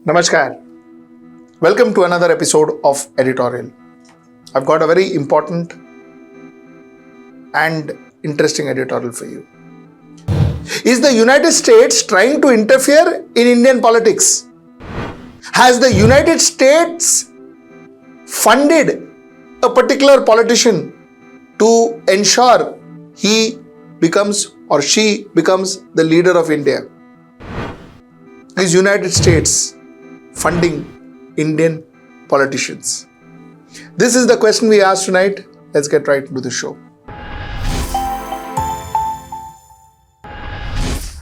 Namaskar. Welcome to another episode of Editorial. I've got a very important and interesting editorial for you. Is the United States trying to interfere in Indian politics? Has the United States funded a particular politician to ensure he becomes or she becomes the leader of India? Is United States funding Indian politicians? This is the question we asked tonight. Let's get right into the show.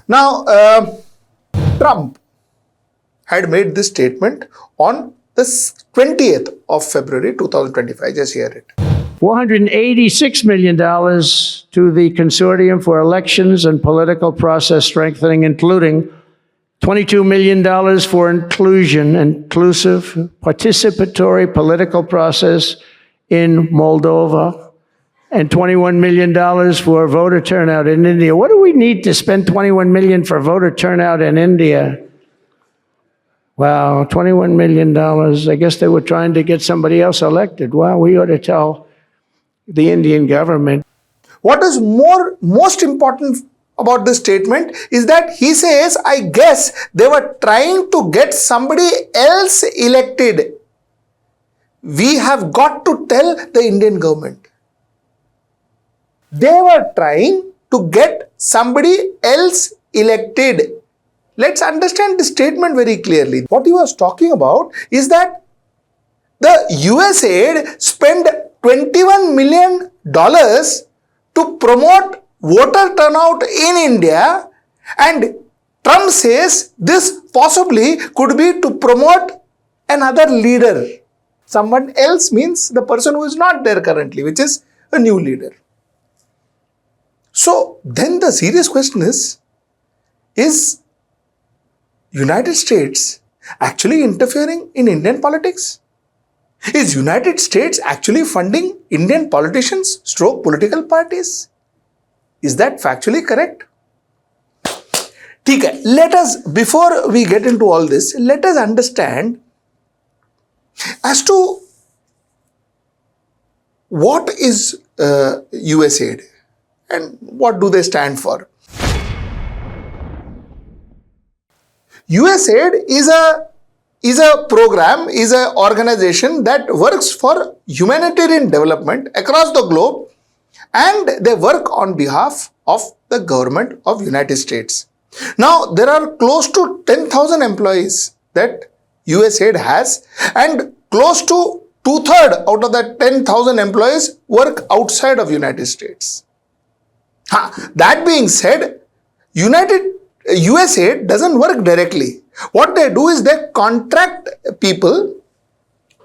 Now, Trump had made this statement on the 20th of February 2025. Just hear it. $486 million to the Consortium for Elections and Political Process Strengthening, including $22 million for inclusive, participatory political process in Moldova, and $21 million for voter turnout in India. What do we need to spend $21 million for voter turnout in India? Wow, $21 million. I guess they were trying to get somebody else elected. Wow, we ought to tell the Indian government. What is most important about this statement is that he says, I guess they were trying to get somebody else elected. We have got to tell the Indian government. They were trying to get somebody else elected. Let's understand this statement very clearly. What he was talking about is that the USAID spent $21 million to promote voter turnout in India, and Trump says this possibly could be to promote another leader. Someone else means the person who is not there currently, which is a new leader. So then the serious question is United States actually interfering in Indian politics? Is United States actually funding Indian politicians / political parties? Is that factually correct? Before we get into all this, let us understand as to what is USAID and what do they stand for. USAID is a program, is an organization that works for humanitarian development across the globe, and they work on behalf of the government of United States. Now, there are close to 10,000 employees that USAID has, and close to 2/3 out of that 10,000 employees work outside of United States. That being said, USAID doesn't work directly. What they do is they contract people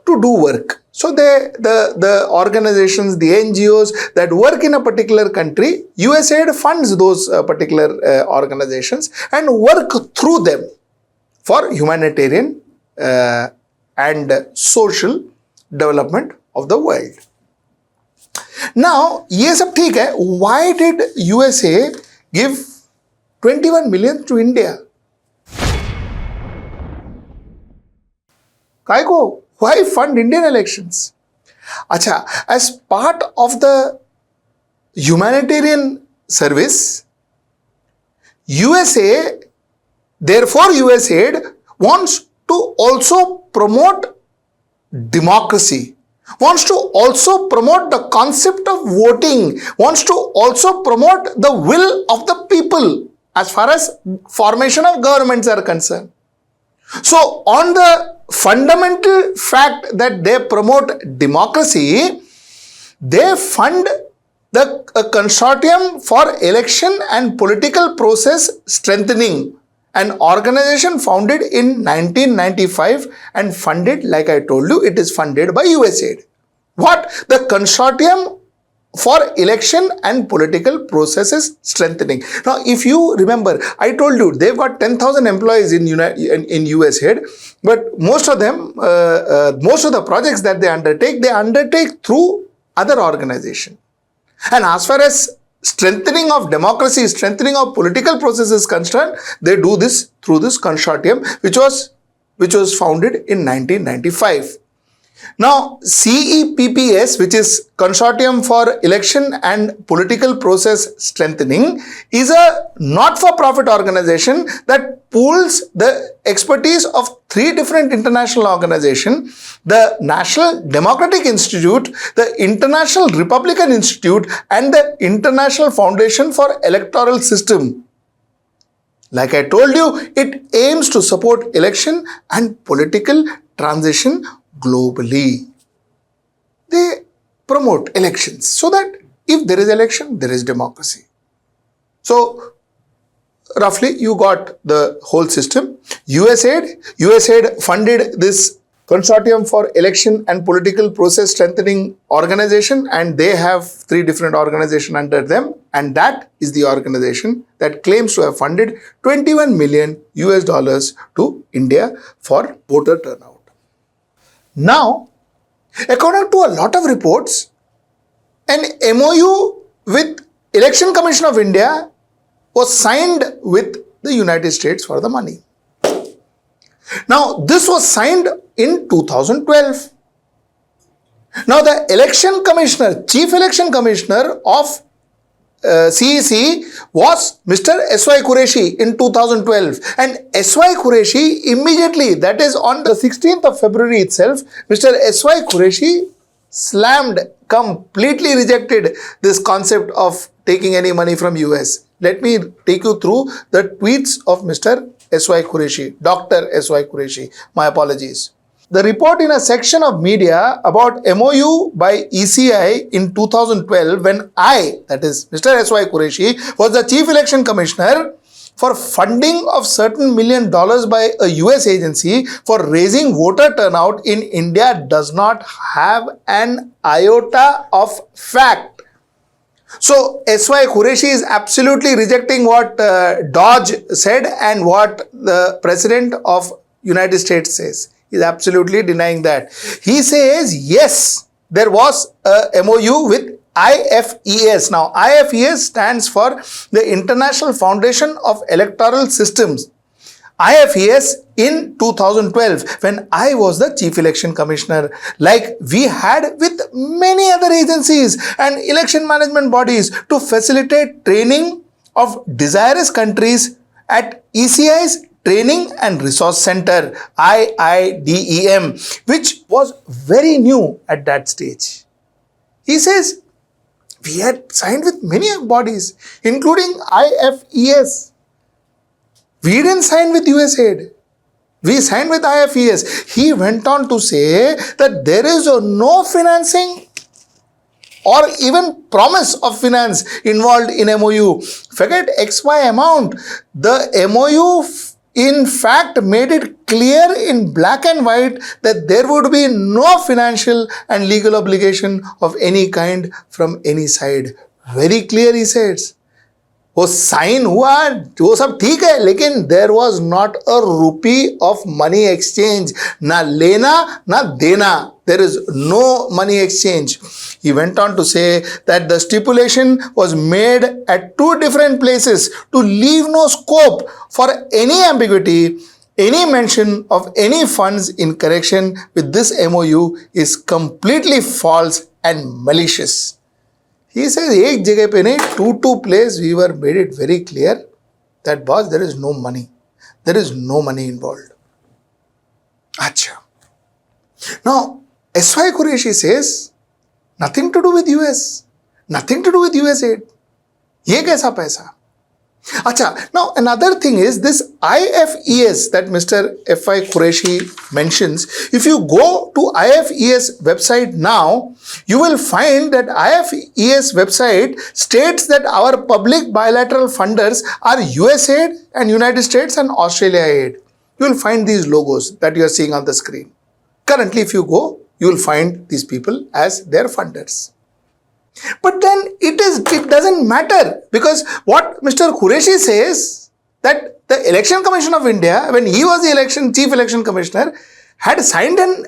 to do work. So the organizations, the NGOs that work in a particular country, USAID funds those particular organizations and work through them for humanitarian and social development of the world. Now, ये सब ठीक है. Why did USA give 21 million to India? Why fund Indian elections? As part of the humanitarian service, USAID wants to also promote democracy, wants to also promote the concept of voting, wants to also promote the will of the people as far as formation of governments are concerned. So, on the fundamental fact that they promote democracy, they fund the Consortium for Election and Political Process Strengthening, an organization founded in 1995 and funded, like I told you, it is funded by USAID. What? The Consortium for Election and Political Processes Strengthening. Now, if you remember, I told you they've got 10,000 employees in USAID, but most of them, most of the projects that they undertake through other organizations. And as far as strengthening of democracy, strengthening of political processes is concerned, they do this through this consortium, which was which was founded in 1995. Now, CEPPS, which is Consortium for Election and Political Process Strengthening, is a not-for-profit organization that pools the expertise of three different international organizations: the National Democratic Institute, the International Republican Institute, and the International Foundation for Electoral System. Like I told you, it aims to support election and political transition globally. They promote elections so that if there is election, there is democracy. So, roughly you got the whole system. USAID funded this Consortium for Election and Political Process Strengthening organization, and they have three different organizations under them, and that is the organization that claims to have funded $21 million to India for voter turnout. Now, according to a lot of reports, an MOU with Election Commission of India was signed with the United States for the money. Now, this was signed in 2012. Now, the election commissioner, chief election commissioner of CEC was Mr. S.Y. Qureshi in 2012, and S.Y. Qureshi immediately, that is on the 16th of February itself, Mr. S.Y. Qureshi completely rejected this concept of taking any money from US. Let me take you through the tweets of Mr. S.Y. Qureshi, Dr. S.Y. Qureshi. My apologies. The report in a section of media about MOU by ECI in 2012, when I, that is Mr. S.Y. Qureshi, was the Chief Election Commissioner, for funding of certain $1 million by a US agency for raising voter turnout in India does not have an iota of fact. So, S.Y. Qureshi is absolutely rejecting what Dodge said and what the President of United States says. He is absolutely denying that. He says, yes, there was a MOU with IFES. Now, IFES stands for the International Foundation of Electoral Systems. IFES in 2012, when I was the Chief Election Commissioner, like we had with many other agencies and election management bodies, to facilitate training of desirous countries at ECI's Training and Resource Center, IIDEM, which was very new at that stage. He says, we had signed with many bodies, including IFES. We didn't sign with USAID. We signed with IFES. He went on to say that there is no financing or even promise of finance involved in MOU. Forget XY amount. The MOU in fact made it clear in black and white that there would be no financial and legal obligation of any kind from any side. Very clear, he says. वो sign हुआ, वो सब ठीक है, लेकिन there was not a rupee of money exchange. ना लेना ना देना. There is no money exchange. He went on to say that the stipulation was made at two different places to leave no scope for any ambiguity. Any mention of any funds in connection with this MOU is completely false and malicious. He says, एक जगह पे नहीं, two places we were made it very clear that boss, there is no money. There is no money involved. Acha. Now, S.Y. Qureshi says, nothing to do with US. Nothing to do with USAID. ये कैसा पैसा? Acha, now another thing is this IFES that Mr. F.I. Qureshi mentions. If you go to IFES website now, you will find that IFES website states that our public bilateral funders are USAID and United States and Australia Aid. You will find these logos that you are seeing on the screen. Currently, if you go, you will find these people as their funders. But then it doesn't matter, because what Mr. Qureshi says that the Election Commission of India, when he was the Chief Election Commissioner, had signed an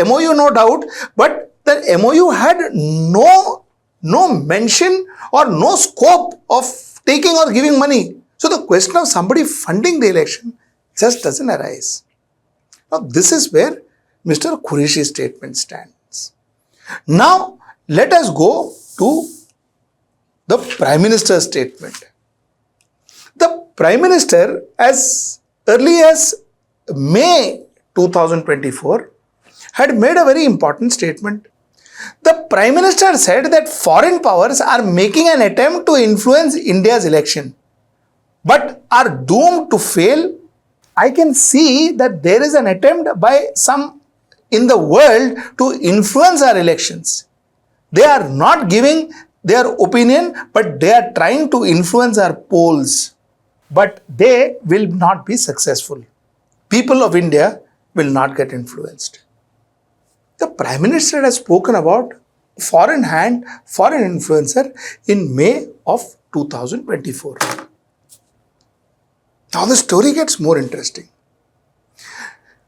MOU, no doubt, but the MOU had no mention or no scope of taking or giving money. So the question of somebody funding the election just doesn't arise. Now, this is where Mr. Qureshi's statement stands. Now, let us go to the Prime Minister's statement. The Prime Minister, as early as May 2024, had made a very important statement. The Prime Minister said that foreign powers are making an attempt to influence India's election, but are doomed to fail. I can see that there is an attempt by some in the world to influence our elections. They are not giving their opinion, but they are trying to influence our polls. But they will not be successful. People of India will not get influenced. The Prime Minister has spoken about foreign hand, foreign influencer in May of 2024. Now the story gets more interesting.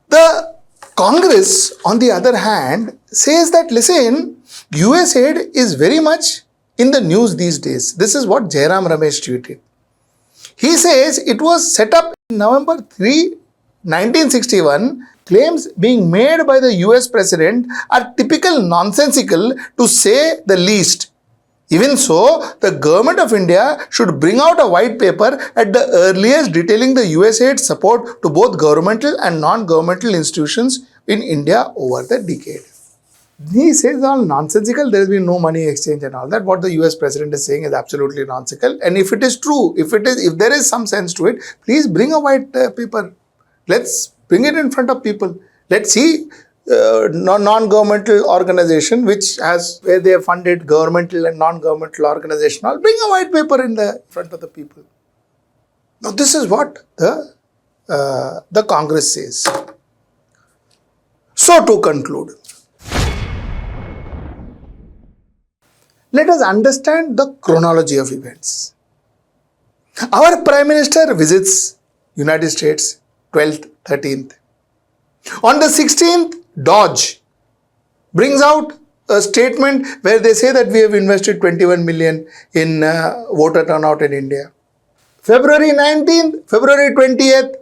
The Congress, on the other hand, says that, listen, USAID is very much in the news these days. This is what Jairam Ramesh tweeted. He says it was set up in November 3, 1961. Claims being made by the US president are typical nonsensical to say the least. Even so, the government of India should bring out a white paper at the earliest detailing the USAID support to both governmental and non-governmental institutions in India over the decade. He says all nonsensical, there has been no money exchange and all that. What the US president is saying is absolutely nonsensical. And if it is true, if there is some sense to it, please bring a white paper. Let's bring it in front of people. Let's see non-governmental organization where they have funded governmental and non-governmental organization. I'll bring a white paper in the front of the people. Now this is what the Congress says. So to conclude, let us understand the chronology of events. Our Prime Minister visits United States 12th, 13th. On the 16th, Dodge brings out a statement where they say that we have invested 21 million in voter turnout in India. February 19th, February 20th,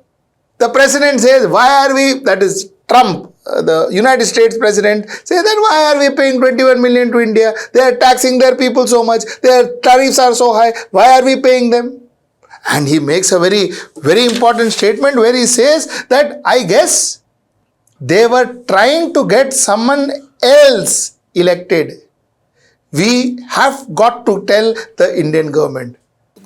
the president says, why are we, that is Trump, the United States president, says that why are we paying 21 million to India? They are taxing their people so much, their tariffs are so high, why are we paying them? And he makes a very, very important statement where he says that I guess they were trying to get someone else elected. We have got to tell the Indian government.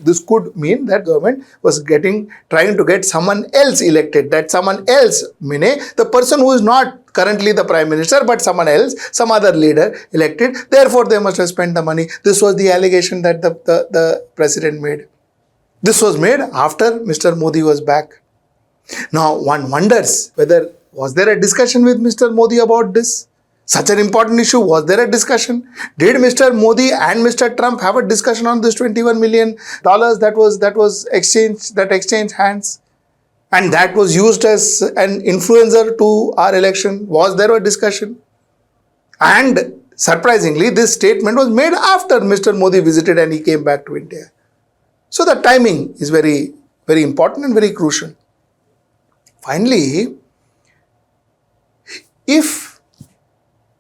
This could mean that government was trying to get someone else elected. That someone else, meaning the person who is not currently the Prime Minister, but someone else, some other leader elected. Therefore, they must have spent the money. This was the allegation that the president made. This was made after Mr. Modi was back. Now, one wonders whether was there a discussion with Mr. Modi about this? Such an important issue, was there a discussion? Did Mr. Modi and Mr. Trump have a discussion on this $21 million that was exchanged hands? And that was used as an influencer to our election. Was there a discussion? And surprisingly, this statement was made after Mr. Modi visited and he came back to India. So the timing is very, very important and very crucial. Finally, if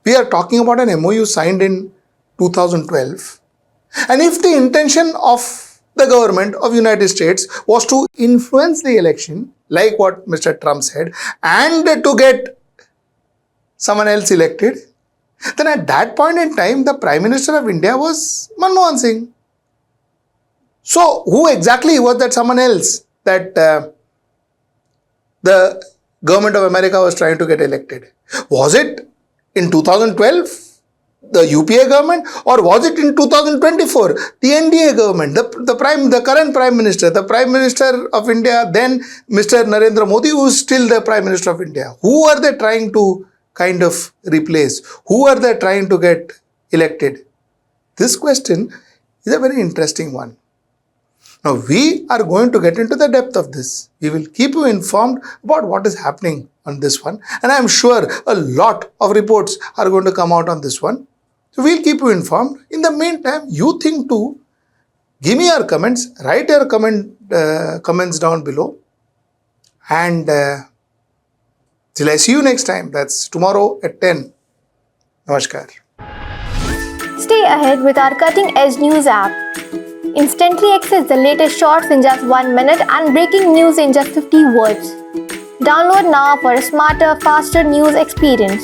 we are talking about an MOU signed in 2012, and if the intention of the government of United States was to influence the election, like what Mr. Trump said, and to get someone else elected, then at that point in time, the Prime Minister of India was Manmohan Singh. So, who exactly was that someone else that the government of America was trying to get elected? Was it in 2012, the UPA government, or was it in 2024, the NDA government, the current Prime Minister, the Prime Minister of India, then Mr. Narendra Modi, who is still the Prime Minister of India? Who are they trying to kind of replace? Who are they trying to get elected? This question is a very interesting one. Now, we are going to get into the depth of this. We will keep you informed about what is happening on this one. And I am sure a lot of reports are going to come out on this one. So, we will keep you informed. In the meantime, you think to give me your comments, write your comments down below. And Till I see you next time, that's tomorrow at 10. Namaskar. Stay ahead with our cutting-edge news app. Instantly access the latest shorts in just 1 minute and breaking news in just 50 words. Download now for a smarter, faster news experience.